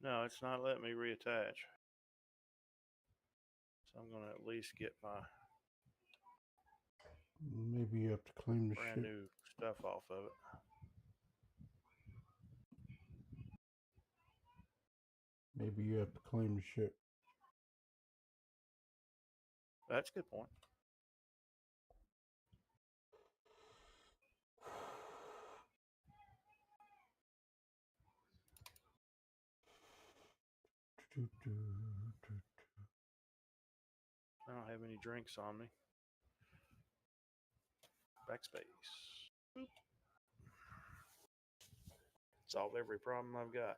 No, it's not letting me reattach. So I'm going to at least get my Maybe you have to claim the brand shit. new stuff off of it. Maybe you have to claim the shit. That's a good point. I don't have any drinks on me. Backspace. Boop. Solve every problem I've got.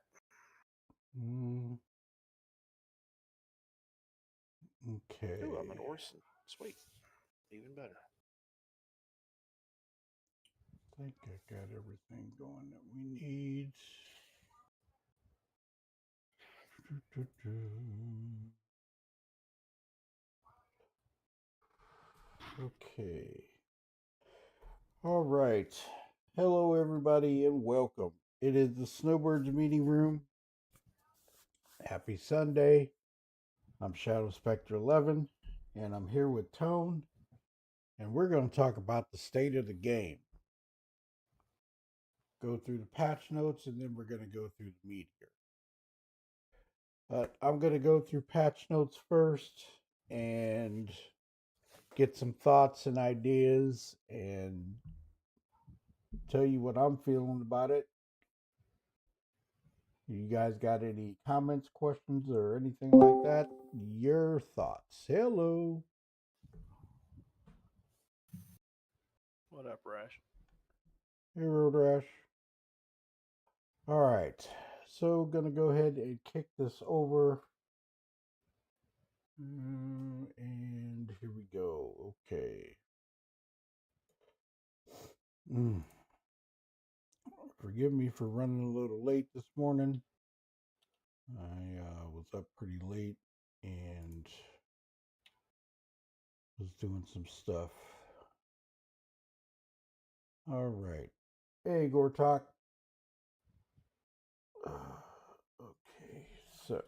Okay. Ooh, I'm an Orson. Sweet. Even better. I think I got everything going that we need. Okay. All right. Hello, everybody, and welcome. It is the Snowbirds meeting room. Happy Sunday. I'm Shadow Spectre 11, and I'm here with Tone, and we're going to talk about the state of the game. Go through the patch notes, and then we're going to go through the Meteor. I'm going to go through patch notes first and get some thoughts and ideas and tell you what I'm feeling about it. You guys got any comments, questions, or anything like that? Your thoughts. Hello. What up, Rash? Hey, Road Rash. All right. So, gonna go ahead and kick this over. And here we go. Okay. Forgive me for running a little late this morning. I was up pretty late and was doing some stuff. All right. Hey, Gortok. Okay, so.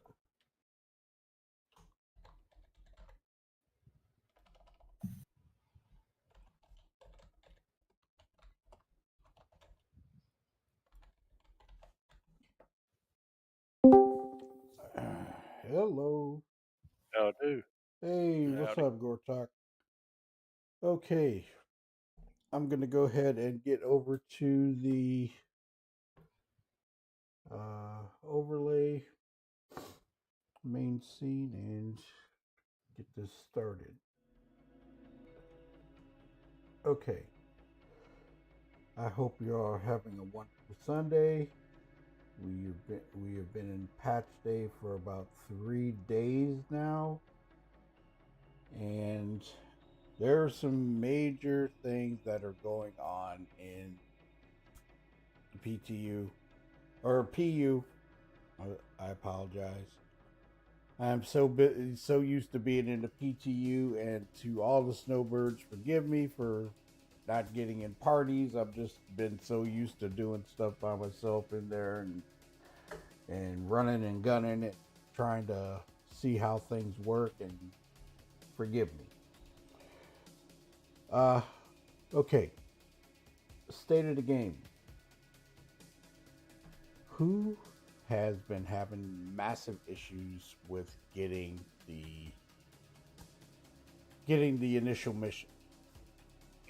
Hello. Oh, dude. Hey, what's up, Gortok? Okay. I'm going to go ahead and get over to the overlay main scene and get this started. Okay. I hope you are having a wonderful Sunday. We have been in patch day for about 3 days now, and there are some major things that are going on in the PTU or PU. I apologize. I'm so used to being in the PTU, and to all the Snowbirds, forgive me for not getting in parties. I've just been so used to doing stuff by myself in there and running and gunning it, trying to see how things work, and forgive me. Okay. State of the game. Who has been having massive issues with getting the initial mission?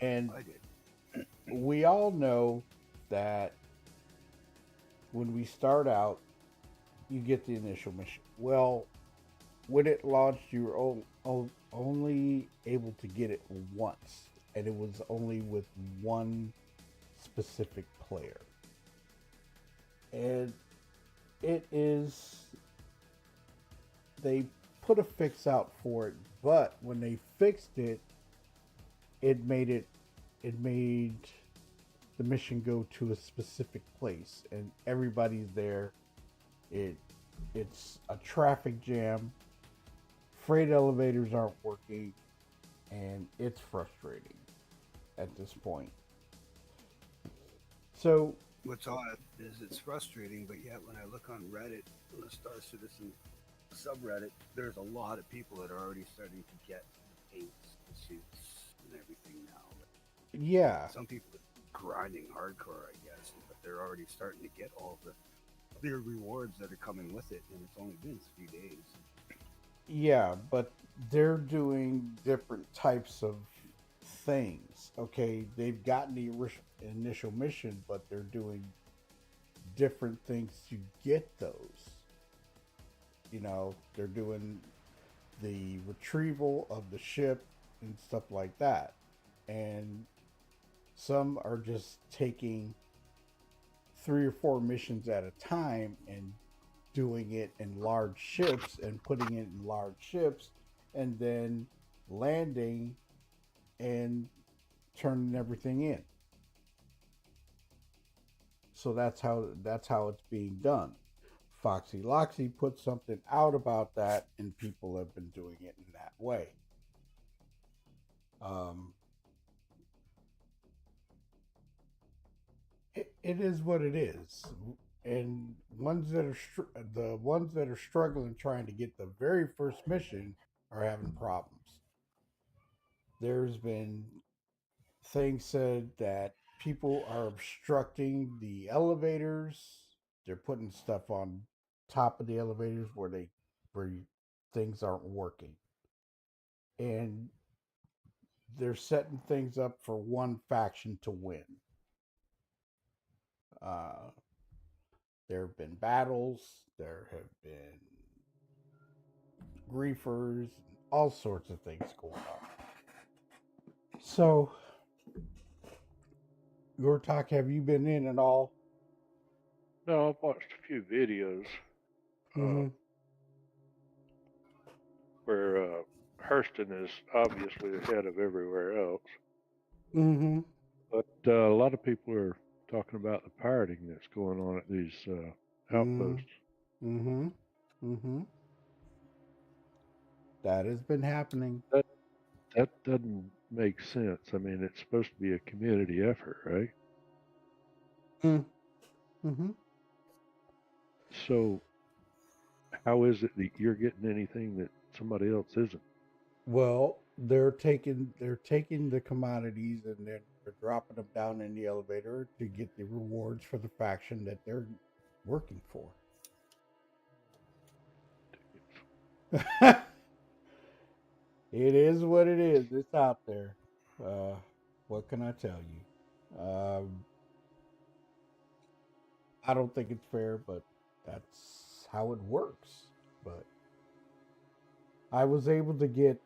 And we all know that when we start out, you get the initial mission. Well, when it launched, you were only able to get it once, and it was only with one specific player. And they put a fix out for it, but when they fixed it, it made the mission go to a specific place, and everybody's there. It's a traffic jam. Freight elevators aren't working, and it's frustrating at this point. So what's odd is it's frustrating, but yet when I look on Reddit, on the Star Citizen subreddit, there's a lot of people that are already starting to get the paints, the suits, and everything now. Yeah. Some people are grinding hardcore, I guess, but they're already starting to get all the clear rewards that are coming with it, and it's only been 3 days. Yeah, but they're doing different types of things. Okay, they've gotten the initial mission, but they're doing different things to get those. You know, they're doing the retrieval of the ship and stuff like that. And some are just taking 3 or 4 missions at a time and doing it in large ships and putting it in large ships and then landing and turning everything in. So that's how it's being done. Foxy Loxy put something out about that, and people have been doing it in that way. It is what it is, and the ones that are struggling trying to get the very first mission are having problems. There's been things said that people are obstructing the elevators. They're putting stuff on top of the elevators where things aren't working, and they're setting things up for one faction to win. Uh, there have been battles. There have been griefers, all sorts of things going on. So, your talk, have you been in at all? No, I've watched a few videos where Hurston is obviously ahead of everywhere else. But a lot of people are talking about the pirating that's going on at these outposts. That has been happening. That doesn't make sense. I mean, it's supposed to be a community effort, right? So, how is it that you're getting anything that somebody else isn't? Well, they're taking the commodities and they're dropping them down in the elevator to get the rewards for the faction that they're working for. It is what it is. It's out there. What can I tell you? I don't think it's fair, but that's how it works. But I was able to get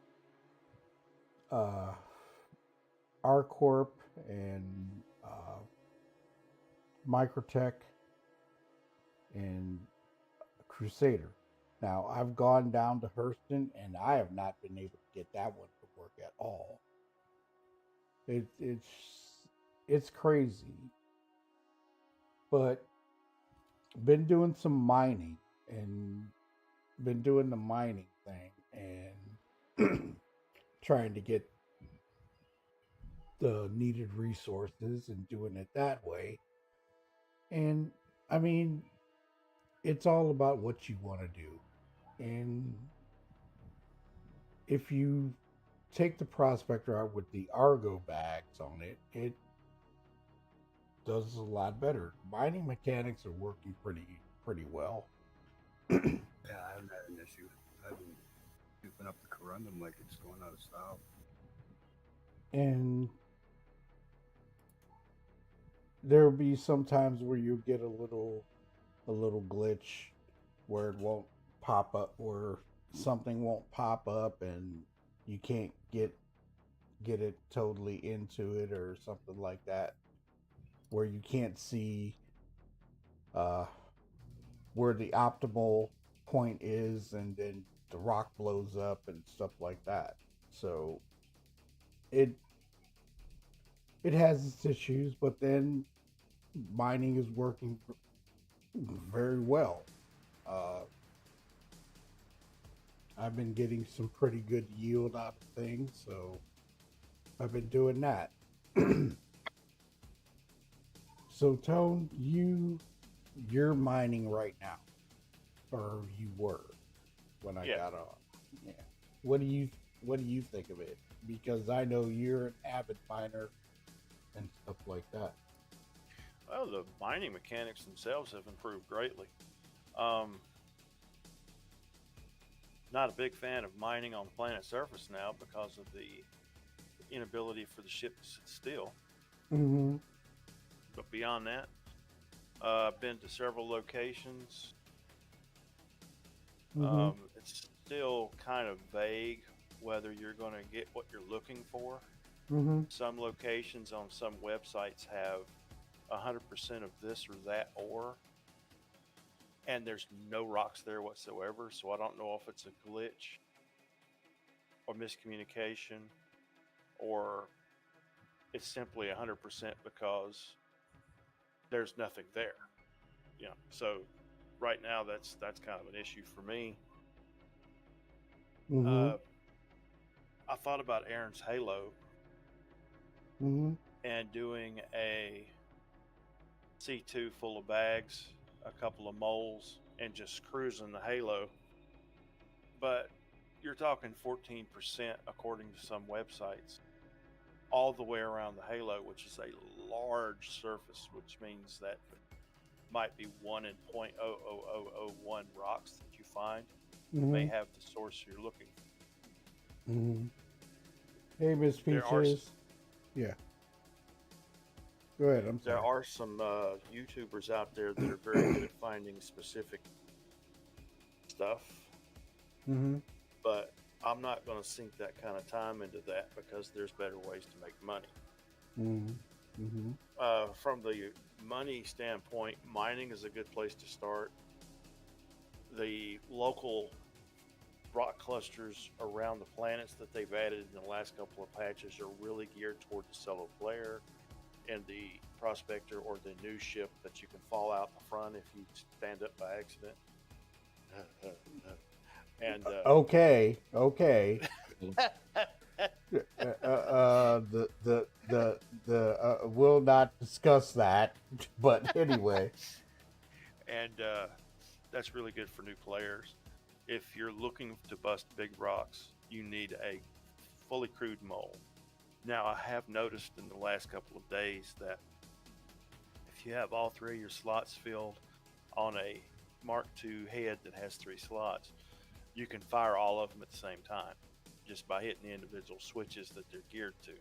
RCorp and Microtech and Crusader. Now, I've gone down to Hurston and I have not been able to get that one to work at all. It's crazy. But been doing some mining and been doing the mining thing and trying to get the needed resources and doing it that way. And I mean, it's all about what you want to do. And if you take the prospector out with the Argo bags on it, it does a lot better. Mining mechanics are working pretty well. Yeah, I haven't had an issue. I've been scooping up the corundum like it's going out of style. And there'll be some times where you get a little glitch where it won't pop up, where something won't pop up and you can't get it totally into it or something like that, where you can't see where the optimal point is, and then the rock blows up and stuff like that. So it has its issues, but then mining is working very well. I've been getting some pretty good yield out of things, so I've been doing that. So Tone, you're mining right now, or you were when I got on. Yeah. What do you think of it? Because I know you're an avid miner and stuff like that. Well, the mining mechanics themselves have improved greatly. Um, Not a big fan of mining on the planet's surface now because of the inability for the ship to sit still. Mm-hmm. But beyond that, I've been to several locations. Mm-hmm. It's still kind of vague whether you're going to get what you're looking for. Mm-hmm. Some locations on some websites have 100% of this or that ore, and there's no rocks there whatsoever. So I don't know if it's a glitch or miscommunication, or it's simply 100% because there's nothing there. So right now that's kind of an issue for me. Mm-hmm. I thought about Aaron's Halo Mm-hmm. and doing a C2 full of bags, a couple of moles, and just cruising the Halo. But you're talking 14% according to some websites, all the way around the Halo, which is a large surface, which means that might be 1 in 0.00001 rocks that you find may have the source you're looking for. Mm-hmm. Hey, Miss There are Peaches. Yeah. Go ahead. I'm sorry. There are some YouTubers out there that are very good at finding specific stuff, Mm-hmm. but I'm not going to sink that kind of time into that because there's better ways to make money. Mm-hmm. Mm-hmm. From the money standpoint, mining is a good place to start. The local rock clusters around the planets that they've added in the last couple of patches are really geared toward the solo player and the prospector, or the new ship that you can fall out the front if you stand up by accident. And Okay. We'll not discuss that, but anyway. and that's really good for new players. If you're looking to bust big rocks, you need a fully crewed mole. Now, I have noticed in the last couple of days that if you have all 3 of your slots filled on a Mark II head that has 3 slots, you can fire all of them at the same time just by hitting the individual switches that they're geared to.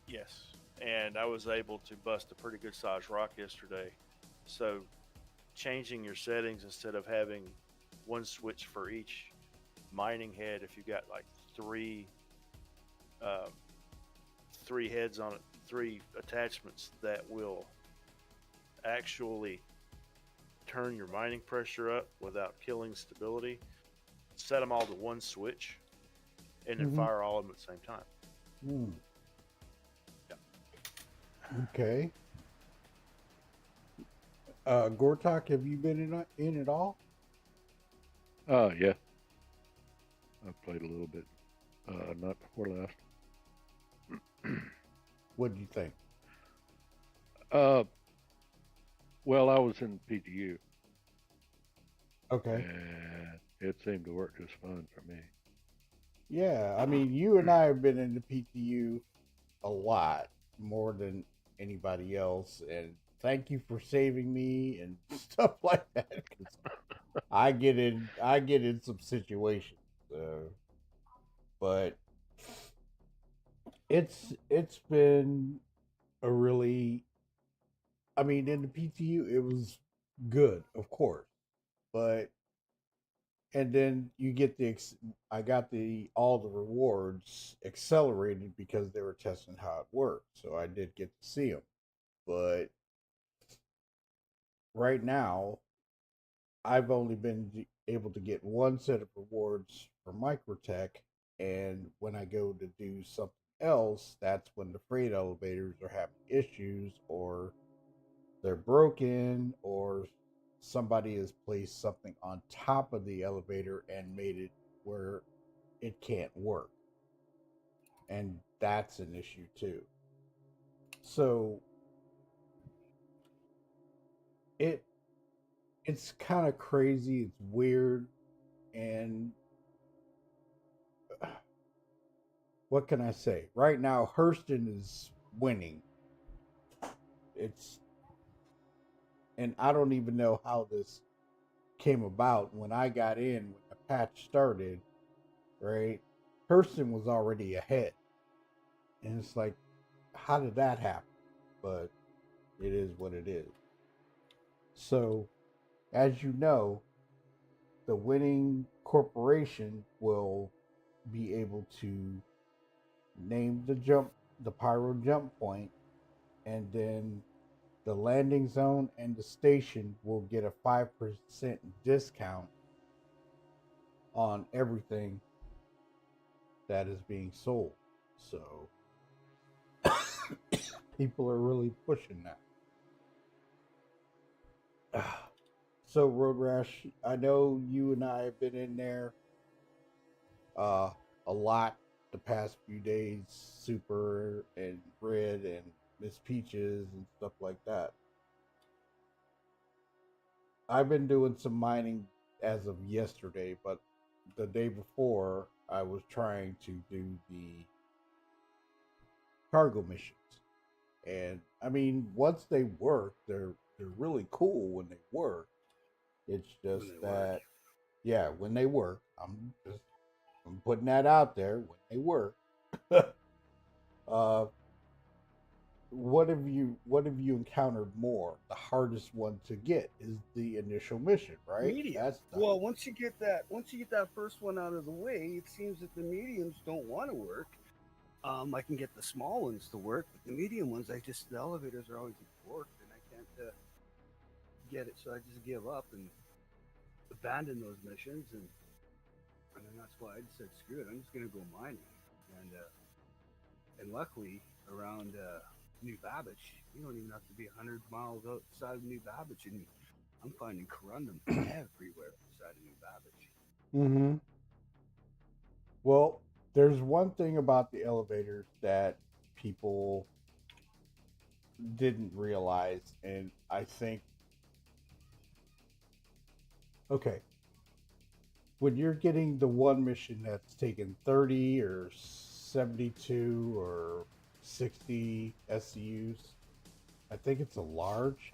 Yes, and I was able to bust a pretty good sized rock yesterday. So changing your settings, instead of having one switch for each mining head, if you got like three heads on it, 3 attachments that will actually turn your mining pressure up without killing stability, set them all to one switch and then fire all of them at the same time. Yeah. Okay. Gortok, have you been in at all? Yeah. I played a little bit night before last. What did you think? Well, I was in PTU. Okay. And it seemed to work just fine for me. Yeah, I mean, you and I have been in the PTU a lot, more than anybody else, and thank you for saving me and stuff like that. 'Cause I get in some situations, but it's been a really, I mean, in the PTU it was good, of course, but and then you get I got all the rewards accelerated because they were testing how it worked, so I did get to see them. But right now, I've only been able to get one set of rewards for Microtech, and when I go to do something else, that's when the freight elevators are having issues, or they're broken, or somebody has placed something on top of the elevator and made it where it can't work. And that's an issue too. So it's kind of crazy. It's weird, and what can I say? Right now, Hurston is winning. It's and I don't even know how this came about. When I got in, when the patch started, right? Hurston was already ahead, and it's like, how did that happen? But it is what it is. So, as you know, the winning corporation will be able to name the pyro jump point, and then the landing zone and the station will get a 5% discount on everything that is being sold. So people are really pushing that. So Road Rash, I know you and I have been in there a lot the past few days, Super and Red and Miss Peaches and stuff like that. I've been doing some mining as of yesterday, but the day before I was trying to do the cargo missions. And I mean, once they work, they're really cool when they work. It's just that, yeah, when they work, I'm putting that out there. When they work, what have you encountered more? The hardest one to get is the initial mission, right? Medium. Well, once you get that first one out of the way, it seems that the mediums don't want to work. I can get the small ones to work, but the medium ones, the elevators are always worked, and I can't get it, so I just give up and abandon those missions, and then that's why I just said, screw it, I'm just gonna go mining, and luckily around New Babbage, you don't even have to be 100 miles outside of New Babbage, and I'm finding corundum everywhere outside of New Babbage. Mm-hmm. Well, there's one thing about the elevators that people didn't realize, and I think, okay, when you're getting the one mission that's taken 30 or 72 or 60 SCUs, I think it's a large,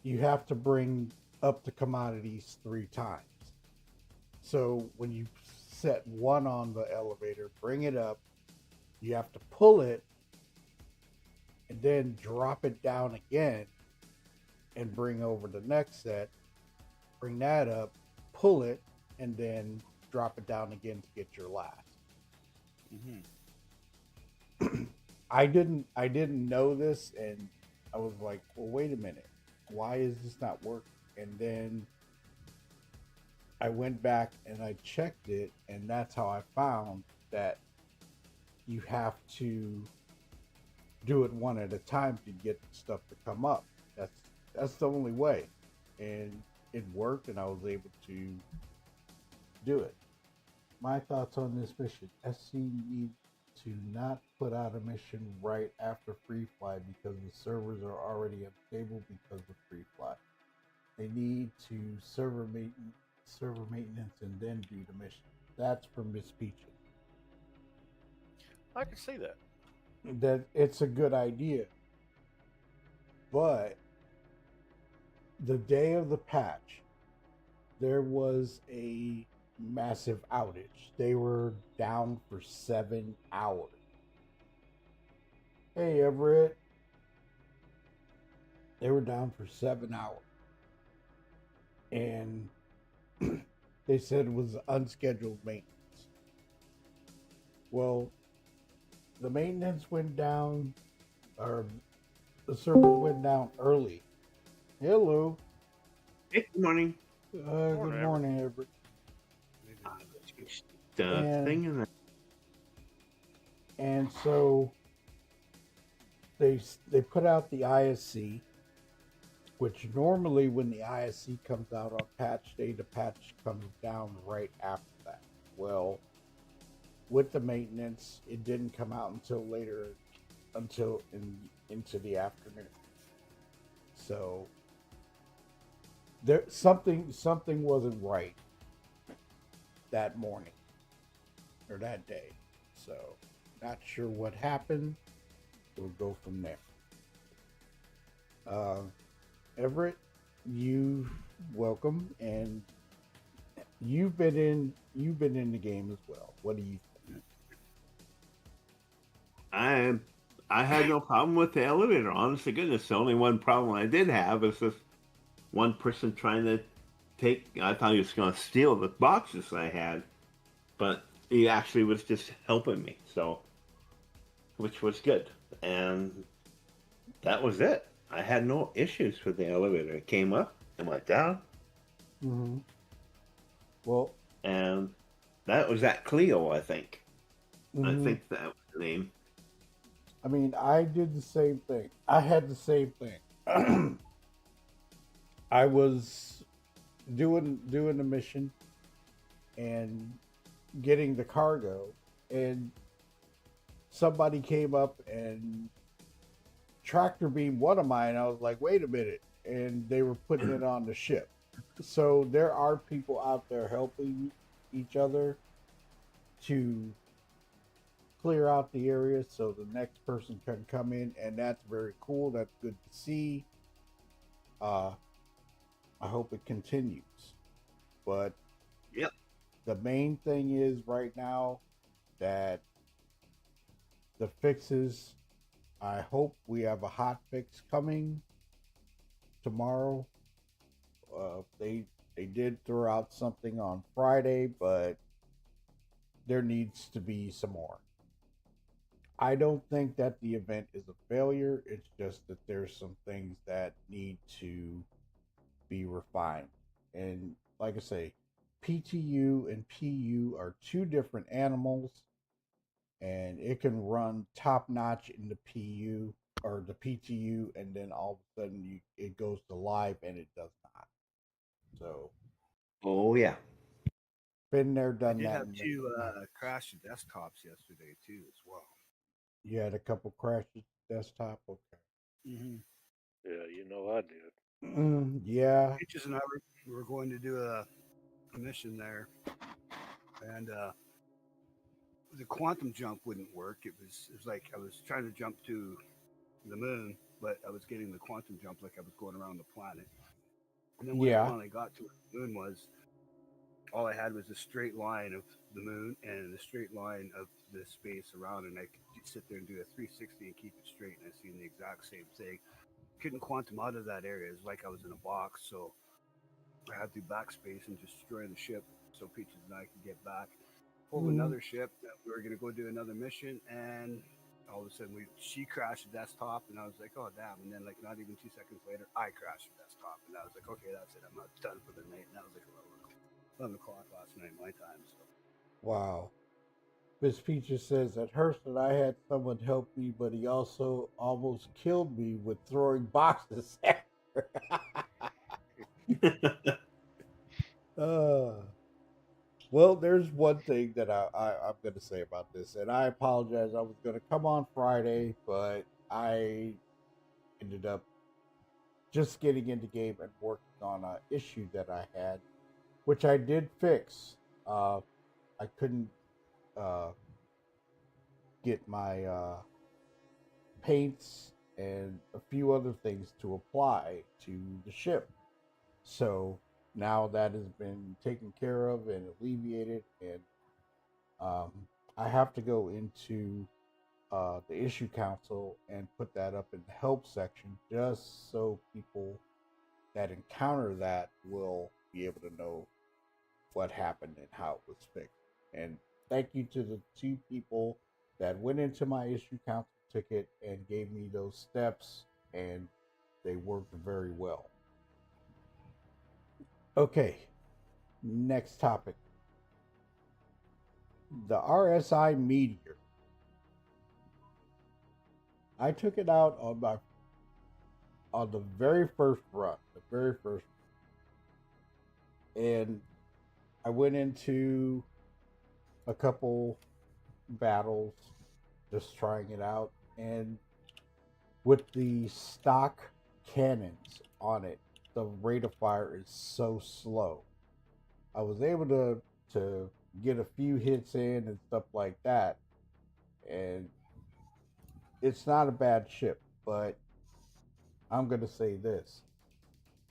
you have to bring up the commodities 3 times. So when you set one on the elevator, bring it up, you have to pull it and then drop it down again and bring over the next set, bring that up, pull it, and then drop it down again to get your last. Mm-hmm. I didn't know this, and I was like, well, wait a minute, why is this not working? And then I went back and I checked it, and that's how I found that you have to do it one at a time to get stuff to come up. That's the only way, and it worked, and I was able to do it. My thoughts on this mission: SC need to not put out a mission right after free fly because the servers are already unstable because of free fly. They need to server maintenance and then do the mission. That's for Miss Peaches. I can see that. That it's a good idea, but the day of the patch, there was a massive outage. They were down for 7 hours. Hey, Everett. They were down for 7 hours. And they said it was unscheduled maintenance. Well, the maintenance went down, or the server went down early. Hello. Hey, good morning. Good morning, Everett. And so they put out the ISC, which normally when the ISC comes out on patch day, the patch comes down right after that. Well, with the maintenance, it didn't come out until later, into the afternoon. So there something wasn't right that morning or that day. So not sure what happened. We'll go from there. Everett, you welcome, and you've been in the game as well. What do you think? I had no problem with the elevator. Honest to goodness, the only one problem I did have is this one person trying to take. I thought he was going to steal the boxes I had, but he actually was just helping me. So, which was good, and that was it. I had no issues with the elevator. It came up and went down. Mm-hmm. Well, And that was at Clio, I think. mm-hmm. I think that was the name. I mean, I did the same thing. I had the same thing. I was doing the mission and getting the cargo, and somebody came up and tractor beamed one of mine. I was like, wait a minute. And they were putting it on the ship. So there are people out there helping each other to clear out the area so the next person can come in, and that's very cool. That's good to see. I hope it continues. But Yep. the main thing is right now that the fixes, I hope we have a hot fix coming tomorrow. They did throw out something on Friday, but there needs to be some more. I don't think that the event is a failure. It's just that there's some things that need to be refined. And like I say, PTU and PU are two different animals, and it can run top notch in the PU or the PTU, and then all of a sudden it goes to live and it does not. So, Oh, yeah. been there, I done did that. have two crash desktops yesterday too, as well. You had a couple crashes desktop. Okay. Mm-hmm. Yeah, you know I did. Yeah. Peaches and I were going to do a mission there, and the quantum jump wouldn't work. It was like I was trying to jump to the moon, but I was getting the quantum jump like I was going around the planet. And then when I finally got to where the moon was, all I had was a straight line of the moon and a straight line of the space around, and I could sit there and do a 360 and keep it straight, and I seen the exact same thing. Couldn't quantum out of that area. It was like I was in a box, so I had to backspace and destroy the ship so Peaches and I could get back. Pull another ship. We were gonna go do another mission, and all of a sudden she crashed the desktop, and I was like, oh damn! And then like not even 2 seconds later, I crashed the desktop, and I was like, okay, that's it. I'm not done for the night. And that was like 11 o'clock last night my time. So. Wow. Miss Peaches says at Hurston, I had someone help me, but he also almost killed me with throwing boxes at her. Well, there's one thing that I'm going to say about this, and I apologize. I was going to come on Friday, but I ended up just getting into game and working on an issue that I had, which I did fix. I couldn't get my paints and a few other things to apply to the ship. So now that has been taken care of and alleviated, and I have to go into the issue council and put that up in the help section just so people that encounter that will be able to know what happened and how it was fixed. And thank you to the two people that went into my issue council ticket and gave me those steps, and they worked very well. Okay, next topic. The RSI Meteor. I took it out on the very first run, and I went into a couple battles just trying it out, and with the stock cannons on it, the rate of fire is so slow. I was able to get a few hits in and stuff like that, and it's not a bad ship, but I'm gonna say this.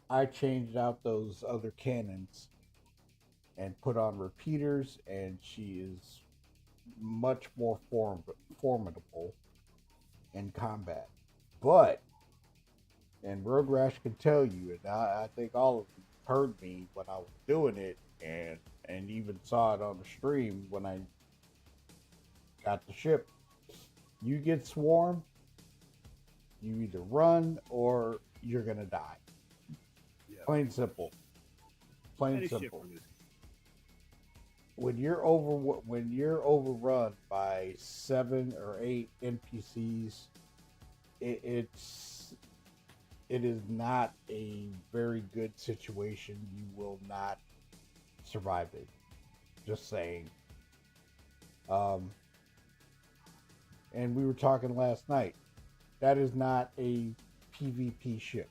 I changed out those other cannons and put on repeaters, and she is much more formidable in combat. But, and Rogue Rash can tell you, and I think all of you heard me when I was doing it, and even saw it on the stream when I got the ship. You get swarmed, you either run or you're gonna die. Yeah. Plain simple. Plain Any ship simple. from this. When you're overrun by 7 or 8 NPCs, it is not a very good situation. You will not survive it. Just saying. And we were talking last night. That is not a PvP ship.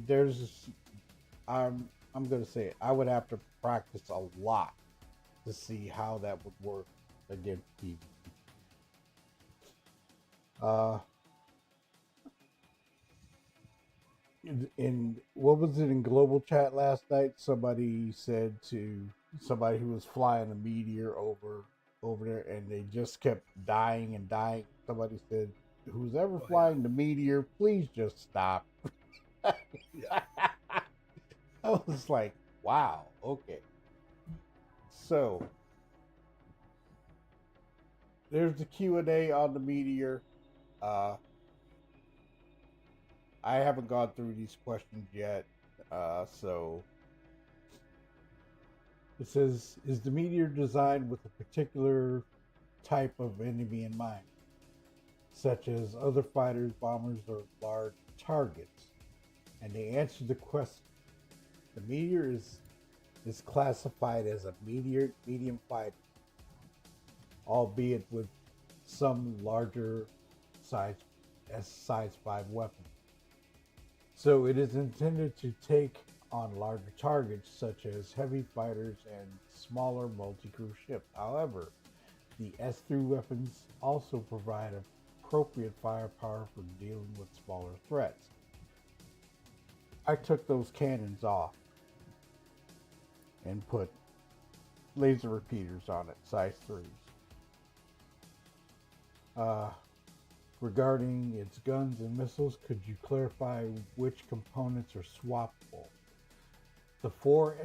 There's, I'm gonna say it. I would have to practice a lot to see how that would work against PvP. In what was it in global chat last night? Somebody said to somebody who was flying a Meteor over there, and they just kept dying and dying. Somebody said, "Who's ever flying the Meteor, please just stop." Yeah. I was like, "Wow, okay." So there's the Q&A on the Meteor. I haven't gone through these questions yet, so it says, is the Meteor designed with a particular type of enemy in mind, such as other fighters, bombers, or large targets? And they answered the question. The Meteor is classified as a medium fighter, albeit with some larger size 5 weapons. So it is intended to take on larger targets such as heavy fighters and smaller multi-crew ships. However, the S3 weapons also provide appropriate firepower for dealing with smaller threats. I took those cannons off and put laser repeaters on it, size 3s. Regarding its guns and missiles, could you clarify which components are swappable? The 4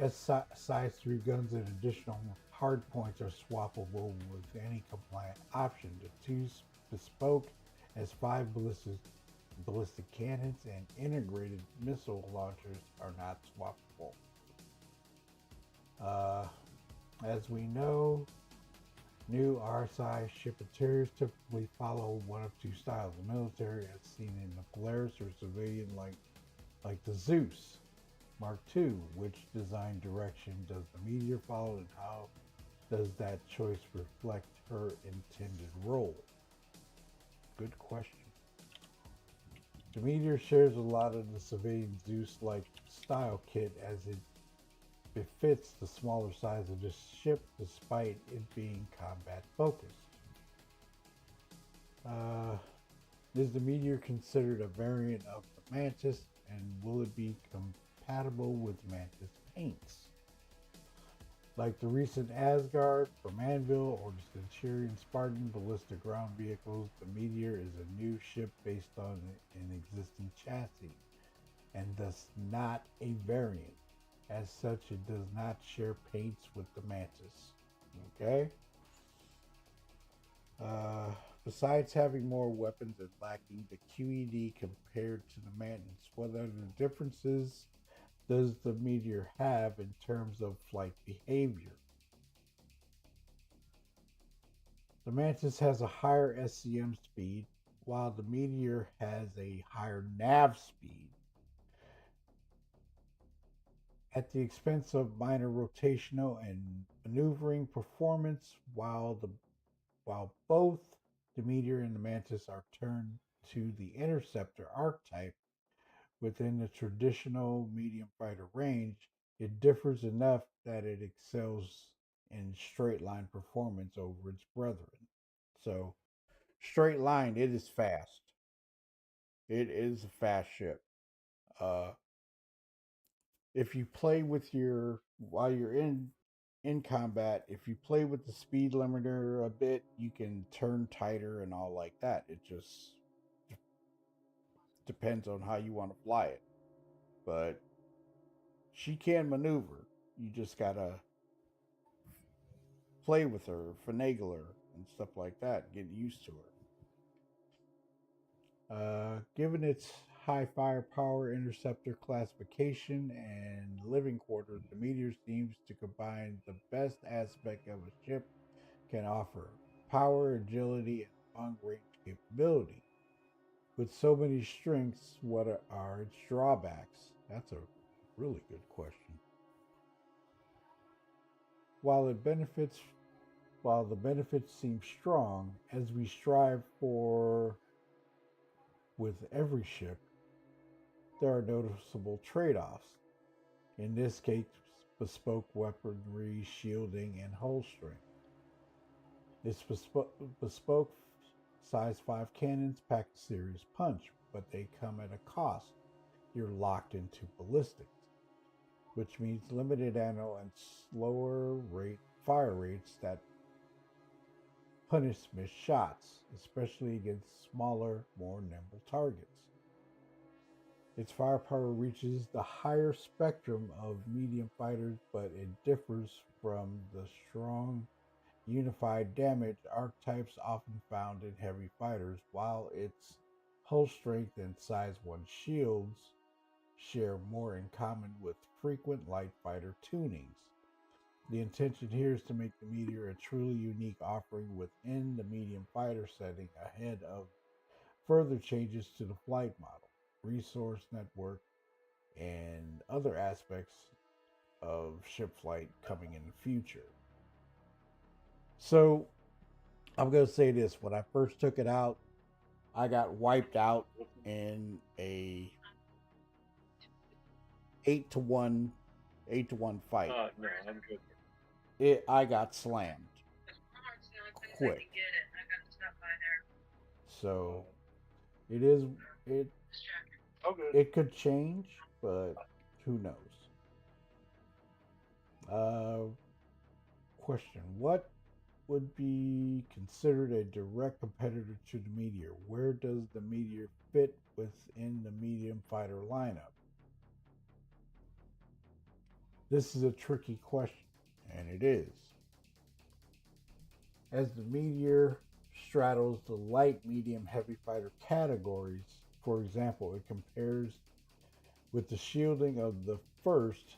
size 3 guns and additional hardpoints are swappable with any compliant option. The 2 bespoke S5 ballistic cannons and integrated missile launchers are not swappable. As we know, new R-size ship interiors typically follow one of 2 styles: the military, as seen in the Polaris, or civilian, like the Zeus Mark II. Which design direction does the Meteor follow, and how does that choice reflect her intended role? Good question. The Meteor shares a lot of the civilian Zeus-like style kit, as it befits the smaller size of this ship despite it being combat focused. Is the Meteor considered a variant of the Mantis, and will it be compatible with Mantis paints? Like the recent Asgard from Anvil or the Centurion Spartan ballistic ground vehicles, the Meteor is a new ship based on an existing chassis, and thus not a variant. As such, it does not share paints with the Mantis. Okay? Besides having more weapons and lacking the QED compared to the Mantis, what other differences does the Meteor have in terms of flight behavior? The Mantis has a higher SCM speed, while the Meteor has a higher nav speed, at the expense of minor rotational and maneuvering performance. While both The Meteor and the Mantis are turned to the Interceptor archetype within the traditional medium fighter range. It differs enough that it excels in straight line performance over its brethren. So, straight line, it is fast. It is a fast ship. If you play with while you're in combat, if you play with the speed limiter a bit, you can turn tighter and all like that. It just depends on how you want to fly it. But she can maneuver. You just gotta play with her, finagle her, and stuff like that. Get used to her. Given its high firepower, interceptor classification, and living quarters, the Meteor seems to combine the best aspect of a ship can offer: power, agility, and long-range capability. With so many strengths, what are its drawbacks? That's a really good question. While the benefits seem strong, as we strive for with every ship, there are noticeable trade-offs. In this case, bespoke weaponry, shielding, and hull strength. Its bespoke size 5 cannons pack a serious punch, but they come at a cost. You're locked into ballistics, which means limited ammo and slower fire rates that punish missed shots, especially against smaller, more nimble targets. Its firepower reaches the higher spectrum of medium fighters, but it differs from the strong, unified damage archetypes often found in heavy fighters, while its hull strength and size 1 shields share more in common with frequent light fighter tunings. The intention here is to make the Meteor a truly unique offering within the medium fighter setting ahead of further changes to the flight model, resource network, and other aspects of ship flight coming in the future. So, I'm going to say this. When I first took it out, I got wiped out in a 8-to-1 fight. No, I'm good. I got slammed quick. So it Okay. it could change, but who knows? Question: what would be considered a direct competitor to the Meteor? Where does the Meteor fit within the medium fighter lineup? This is a tricky question, and it is. As the Meteor straddles the light, medium, heavy fighter categories, for example, it compares with the shielding of the first,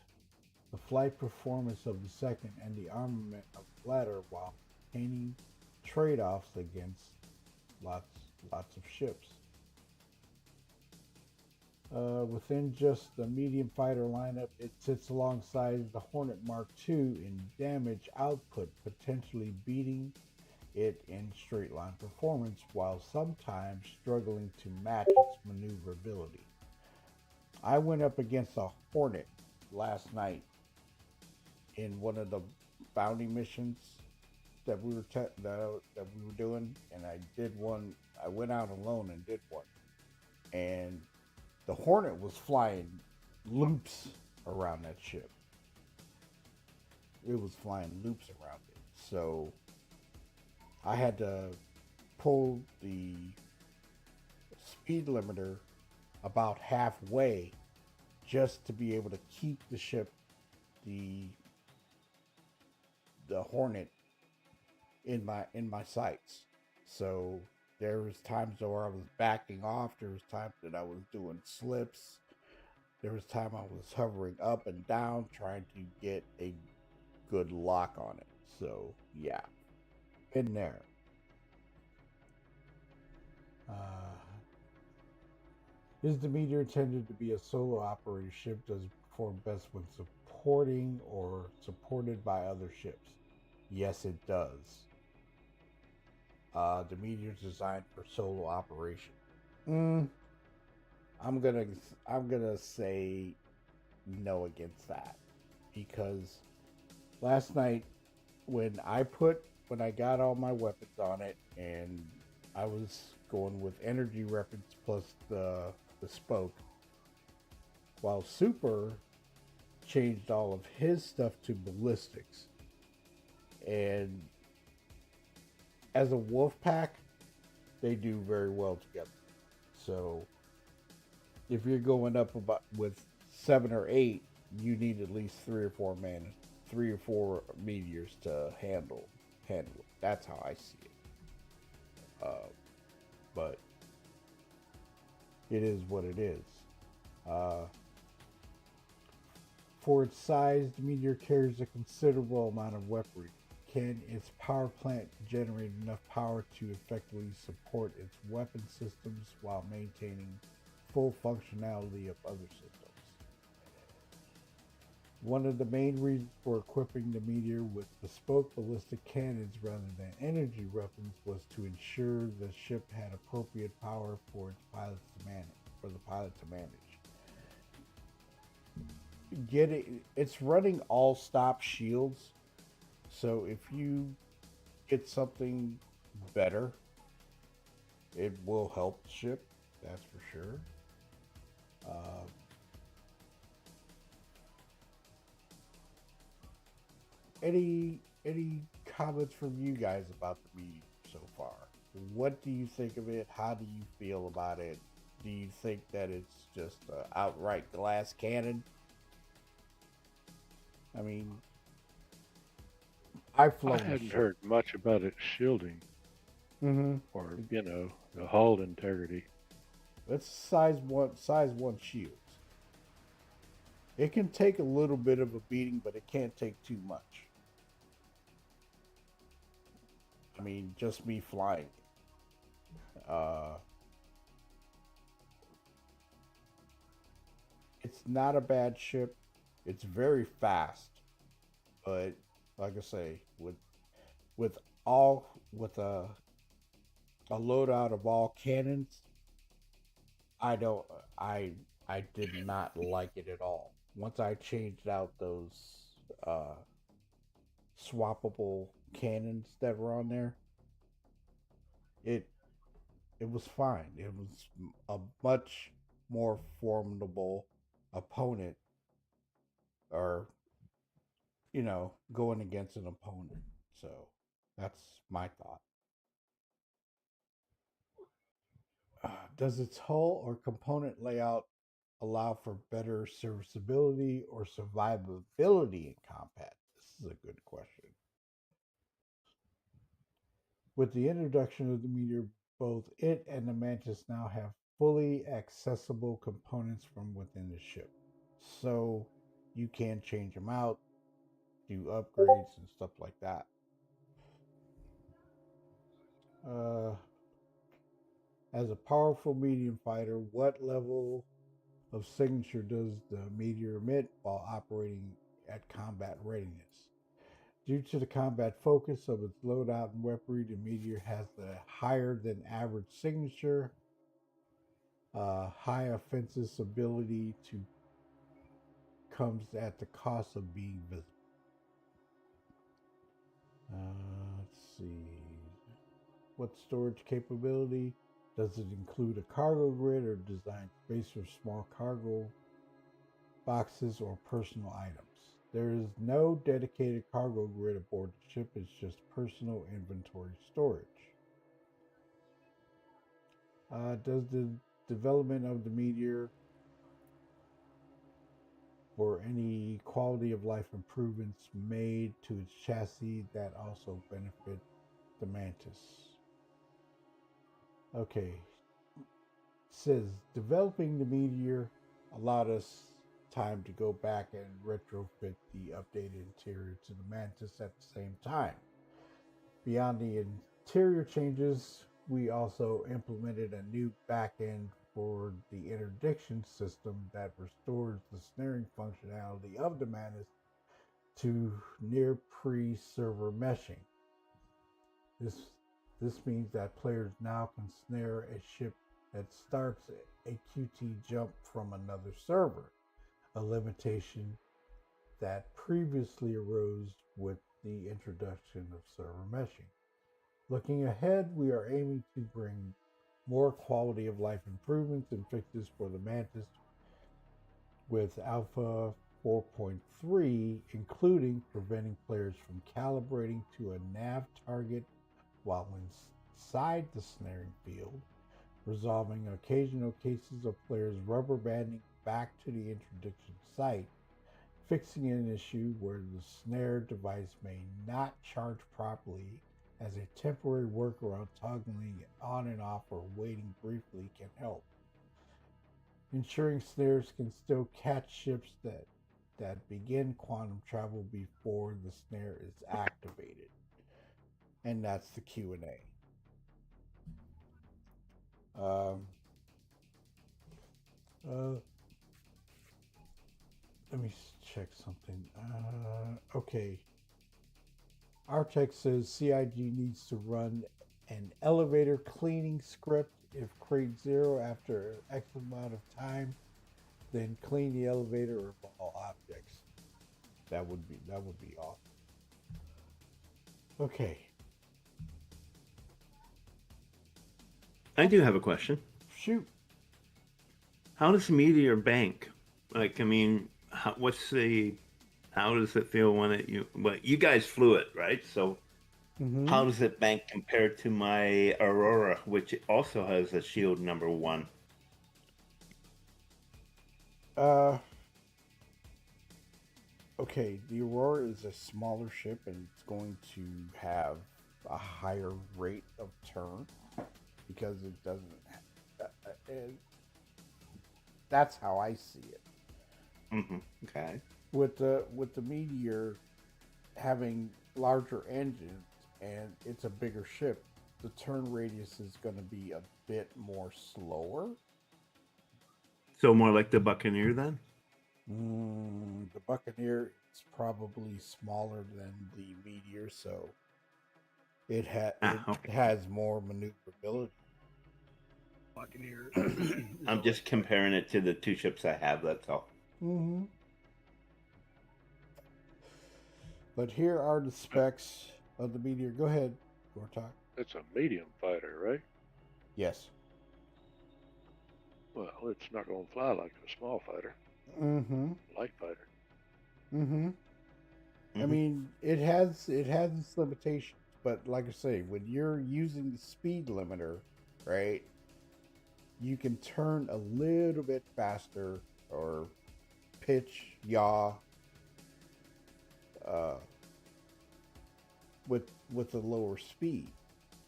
the flight performance of the second, and the armament of the latter, while maintaining trade-offs against lots of ships. Within just the medium fighter lineup, it sits alongside the Hornet Mark II in damage output, potentially beating it in straight line performance, while sometimes struggling to match its maneuverability. I went up against a Hornet last night in one of the bounty missions that we were doing, and I did one. I went out alone and did one, and the Hornet was flying loops around that ship. It was flying loops around it. So I had to pull the speed limiter about halfway just to be able to keep the ship, the Hornet, in my sights. So there was times where I was backing off. There was times that I was doing slips. There was time I was hovering up and down trying to get a good lock on it. So yeah, in there. Is the Meteor intended to be a solo operator ship? Does it perform best when supporting or supported by other ships? Yes, it does. The Meteor is designed for solo operation. Mm, I'm gonna say no against that, because last night when I got all my weapons on it, and I was going with energy weapons plus the spoke, while Super changed all of his stuff to ballistics. And as a wolf pack, they do very well together. So if you're going up about with 7 or 8, you need at least 3 or 4 meteors to handle it. That's how I see it. But it is what it is. Uh, for its size, the Meteor carries a considerable amount of weaponry. Can its power plant generate enough power to effectively support its weapon systems while maintaining full functionality of other systems? One of the main reasons for equipping the Meteor with bespoke ballistic cannons rather than energy weapons was to ensure the ship had appropriate power for its pilots to manage. It's running all stop shields, so if you get something better, it will help the ship. That's for sure. Any comments from you guys about the Meteor so far? What do you think of it? How do you feel about it? Do you think that it's just an outright glass cannon? I mean, I've I flown hadn't heard much about its shielding Mm-hmm. or, the hull integrity. It's size one shields. It can take a little bit of a beating, but it can't take too much. I mean, just me flying. It's not a bad ship. It's very fast, but like I say, with with a loadout of all cannons, I don't I I did not like it at all. Once I changed out those uh, swappable cannons that were on there, it it was fine. It was a much more formidable opponent, or going against an opponent. So that's my thought. Does its hull or component layout allow for better serviceability or survivability in combat? This is a good question. With the introduction of the Meteor, both it and the Mantis now have fully accessible components from within the ship. So you can change them out, do upgrades and stuff like that. As a powerful medium fighter, what level of signature does the Meteor emit while operating at combat readiness? Due to the combat focus of its loadout and weaponry, the Meteor has the higher than average signature, high offensive ability to comes at the cost of being visible. Let's see. What storage capability? Does it include a cargo grid or design space for small cargo boxes or personal items? There is no dedicated cargo grid aboard the ship. It's just personal inventory storage. Does the development of the Meteor or any quality of life improvements made to its chassis that also benefit the Mantis? Okay. It says developing the Meteor allowed us time to go back and retrofit the updated interior to the Mantis at the same time. Beyond the interior changes, we also implemented a new backend for the interdiction system that restores the snaring functionality of the Mantis to near pre-server meshing. This means that players now can snare a ship that starts a QT jump from another server, a limitation that previously arose with the introduction of server meshing. Looking ahead, we are aiming to bring more quality of life improvements and fixes for the Mantis with Alpha 4.3, including preventing players from calibrating to a nav target while inside the snaring field, resolving occasional cases of players rubber banding back to the introduction site, fixing an issue where the snare device may not charge properly as a temporary workaround, toggling it on and off or waiting briefly can help. Ensuring snares can still catch ships that begin quantum travel before the snare is activated. And that's the Q&A. Let me check something. Okay. Artex says CIG needs to run an elevator cleaning script if crate 0 after X amount of time, then clean the elevator of all objects. That would be awesome. Okay. I do have a question. Shoot. How does Meteor bank? Like, I mean, how does it feel when you guys flew it, right? So how does it bank compared to my Aurora, which also has a shield number 1? Okay, the Aurora is a smaller ship and it's going to have a higher rate of turn because it doesn't. That's how I see it. Okay. With the Meteor having larger engines and it's a bigger ship, the turn radius is going to be a bit more slower. So more like the Buccaneer then? The Buccaneer is probably smaller than the Meteor, so it has more maneuverability. Buccaneer. I'm just comparing it to the 2 ships I have, that's all. But here are the specs of the Meteor. Go ahead, Gortok. It's a medium fighter, right? Yes. Well, it's not going to fly like a small fighter. Light fighter. I mean, it has its limitations, but like I say, when you're using the speed limiter, right, you can turn a little bit faster or pitch, yaw, with a lower speed.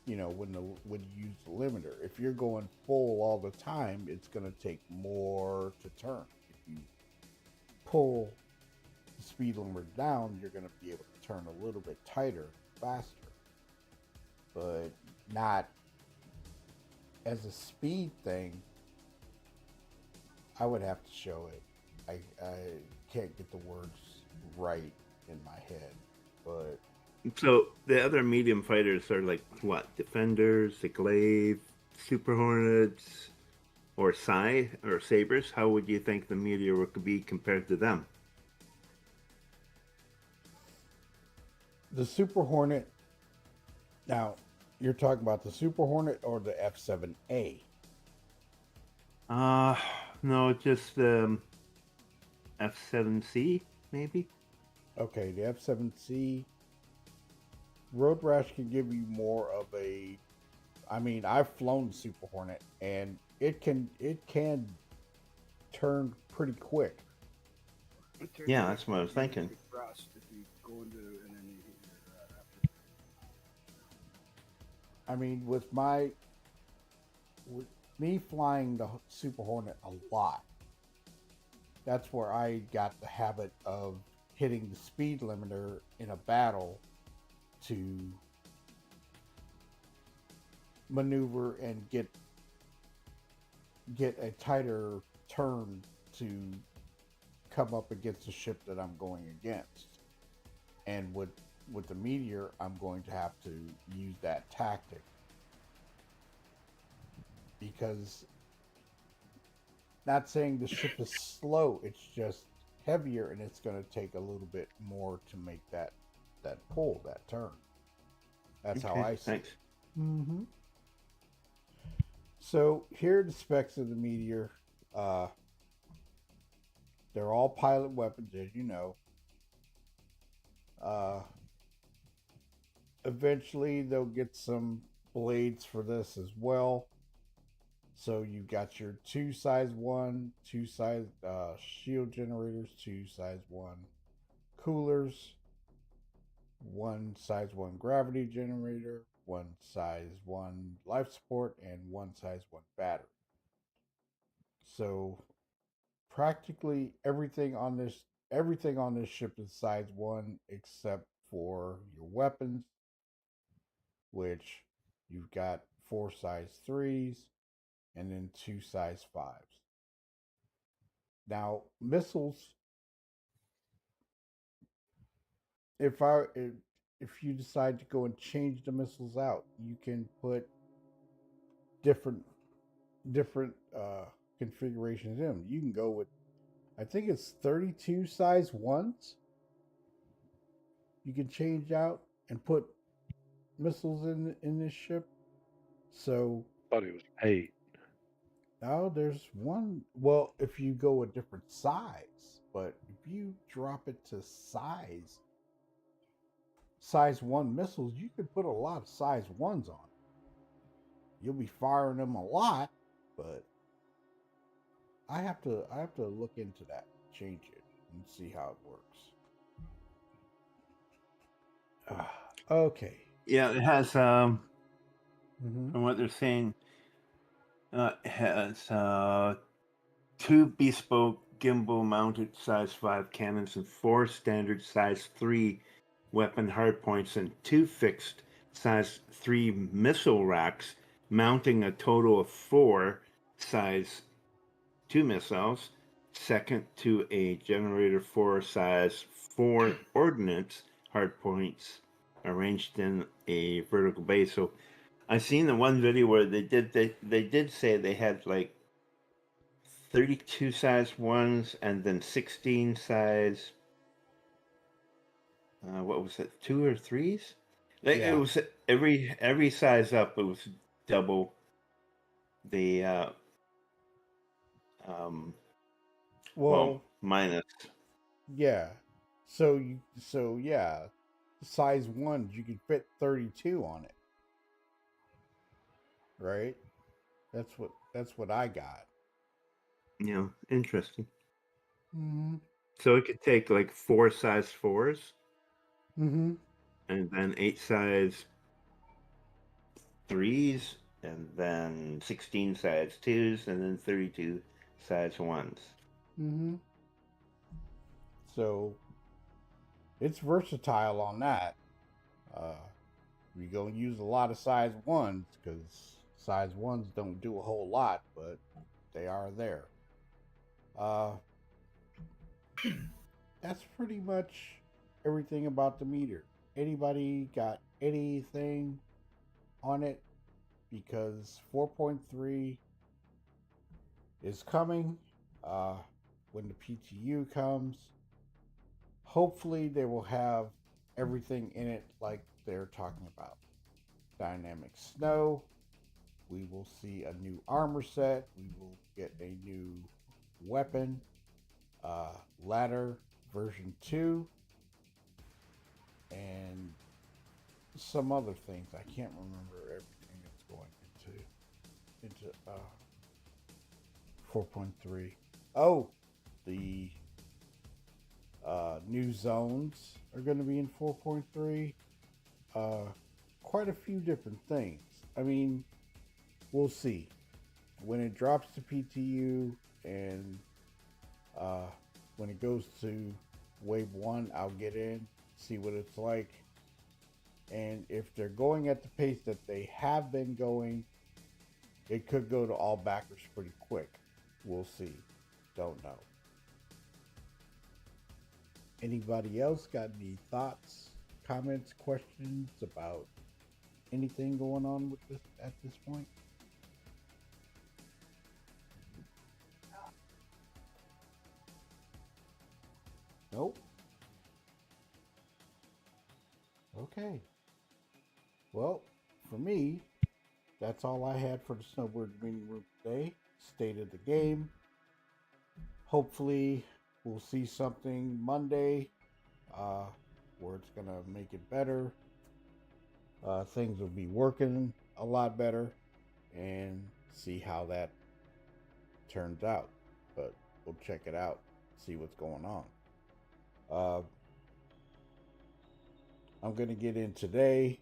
You know, when you use the limiter. If you're going full all the time, it's going to take more to turn. If you pull the speed limiter down, you're going to be able to turn a little bit tighter, faster. But not as a speed thing. I would have to show it. I can't get the words right in my head, but so the other medium fighters are like what? Defenders, the Glaive, Super Hornets, or Sabres. How would you think the Meteor would be compared to them? The Super Hornet. Now, you're talking about the Super Hornet or the F7A? No, just F7C maybe. Okay, the F7C. Road Rash can give you more of a. I mean, I've flown Super Hornet, and it can turn pretty quick. Yeah, that's what I was thinking. I mean, with me flying the Super Hornet a lot, that's where I got the habit of hitting the speed limiter in a battle to maneuver and get a tighter turn to come up against the ship that I'm going against. And with the Meteor, I'm going to have to use that tactic because not saying the ship is slow, it's just heavier and it's going to take a little bit more to make that pull, that turn. That's how I see it. Thanks. Mm-hmm. So here are the specs of the Meteor. They're all pilot weapons, as you know. Eventually, they'll get some blades for this as well. So you've got your 2 size 1, 2 size shield generators, 2 size 1 coolers, 1 size 1 gravity generator, 1 size 1 life support, and 1 size 1 battery. So practically everything on this ship is size 1 except for your weapons, which you've got 4 size 3s and then 2 size 5s. Now, missiles, if you decide to go and change the missiles out, you can put different configurations in them. You can go with, I think it's 32 size 1s. You can change out and put missiles in this ship. So I thought it was 8. now there's one. Well, if you go a different size, but if you drop it to size 1 missiles, you could put a lot of size 1s on it. You'll be firing them a lot, but I have to look into that, change it, and see how it works. Okay. Yeah, it has Mm-hmm. from what they're saying, it has 2 bespoke gimbal mounted size 5 cannons and 4 standard size 3 weapon hardpoints and 2 fixed size 3 missile racks, mounting a total of 4 size 2 missiles. Second to a generator 4 size 4 ordnance hardpoints arranged in a vertical base. So I've seen the one video where they did say they had like 32 size 1s and then 16 size what was it, 2 or 3s? Like, Yeah. it was every size up, it was double the well, minus. Yeah. So yeah, size 1s you could fit 32 on it. Right? That's what I got. Yeah, interesting. Mm-hmm. So it could take like 4 size 4s Mm-hmm. and then 8 size 3s and then 16 size 2s and then 32 size 1s. Mm-hmm. So it's versatile on that. We're gonna use a lot of size 1s because size 1s don't do a whole lot, but they are there. That's pretty much everything about the Meteor. Anybody got anything on it? Because 4.3 is coming when the PTU comes. Hopefully they will have everything in it like they're talking about. Dynamic snow. We will see a new armor set. We will get a new weapon. Ladder version 2. And some other things. I can't remember everything that's going into 4.3. Oh, the new zones are going to be in 4.3. Quite a few different things. I mean, we'll see. When it drops to PTU and when it goes to Wave 1, I'll get in, see what it's like. And if they're going at the pace that they have been going, it could go to all backers pretty quick. We'll see. Don't know. Anybody else got any thoughts, comments, questions about anything going on with this at this point? Nope. Okay. Well, for me, that's all I had for the Snowbirds meeting room today. State of the game. Hopefully, we'll see something Monday where it's going to make it better. Things will be working a lot better, and see how that turns out. But we'll check it out, see what's going on. I'm going to get in today,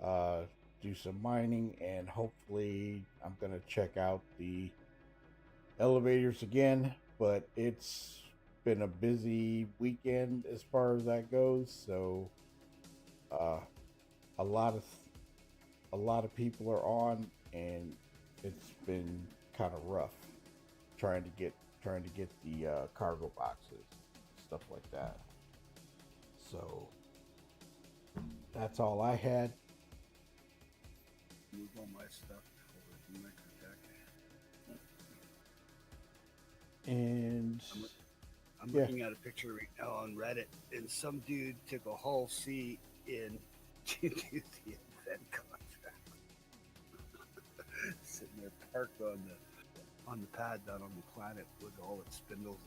do some mining, and hopefully I'm going to check out the elevators again. But it's been a busy weekend as far as that goes, so a lot of people are on, and it's been kind of rough trying to get the cargo boxes, stuff like that. So that's all I had. Move all my stuff over to my contact. And I'm looking at a picture right now on Reddit, and some dude took a whole seat in to do the event contract. Sitting there parked on the pad down on the planet with all its spindles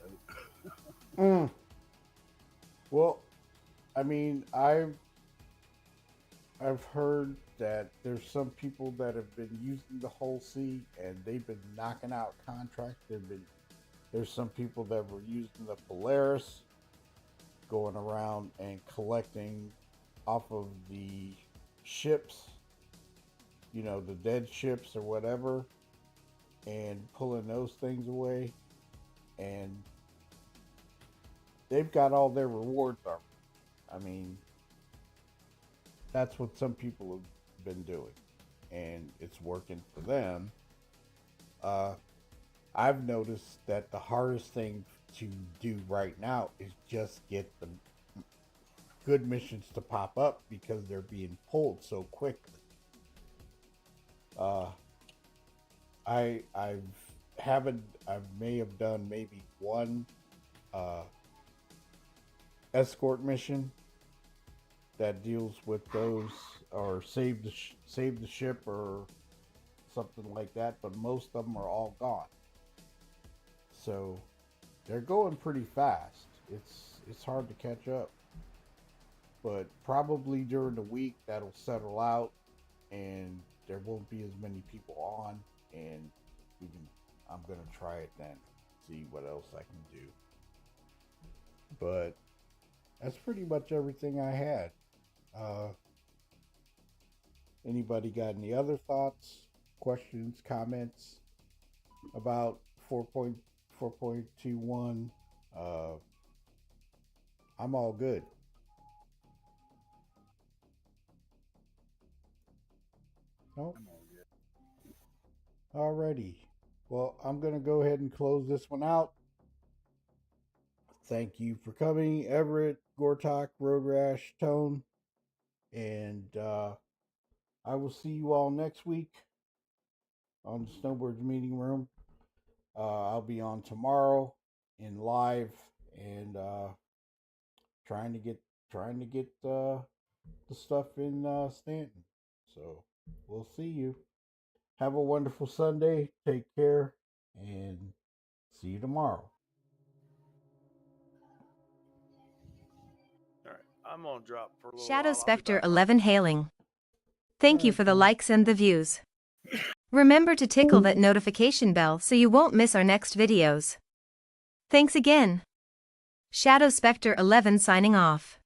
out. Well, I mean, I've heard that there's some people that have been using the whole seat and they've been knocking out contracts. There's some people that were using the Polaris, going around and collecting off of the ships, you know, the dead ships or whatever, and pulling those things away, and they've got all their rewards already. I mean, that's what some people have been doing, and it's working for them. I've noticed that the hardest thing to do right now is just get the good missions to pop up because they're being pulled so quickly. I may have done maybe one escort mission that deals with those, or save the ship or something like that, but most of them are all gone. So they're going pretty fast. It's hard to catch up, but probably during the week that'll settle out, and there won't be as many people on, and I'm gonna try it then, see what else I can do. But that's pretty much everything I had. Anybody got any other thoughts, questions, comments about 4.21? I'm all good. Nope. I'm all good. Alrighty. Well, I'm going to go ahead and close this one out. Thank you for coming, Everett, Gortok, Road Rash, Tone. And I will see you all next week on the Snowbirds meeting room. I'll be on tomorrow in live, and trying to get the stuff in Stanton. So we'll see you. Have a wonderful Sunday. Take care, and see you tomorrow. All right, I'm gonna drop for a little Shadow while. I'll be Spectre back. 11 hailing. Thank you Alright, for the Tom. likes and the views. Remember to tickle that notification bell so you won't miss our next videos. Thanks again. Shadow Spectre 11 signing off.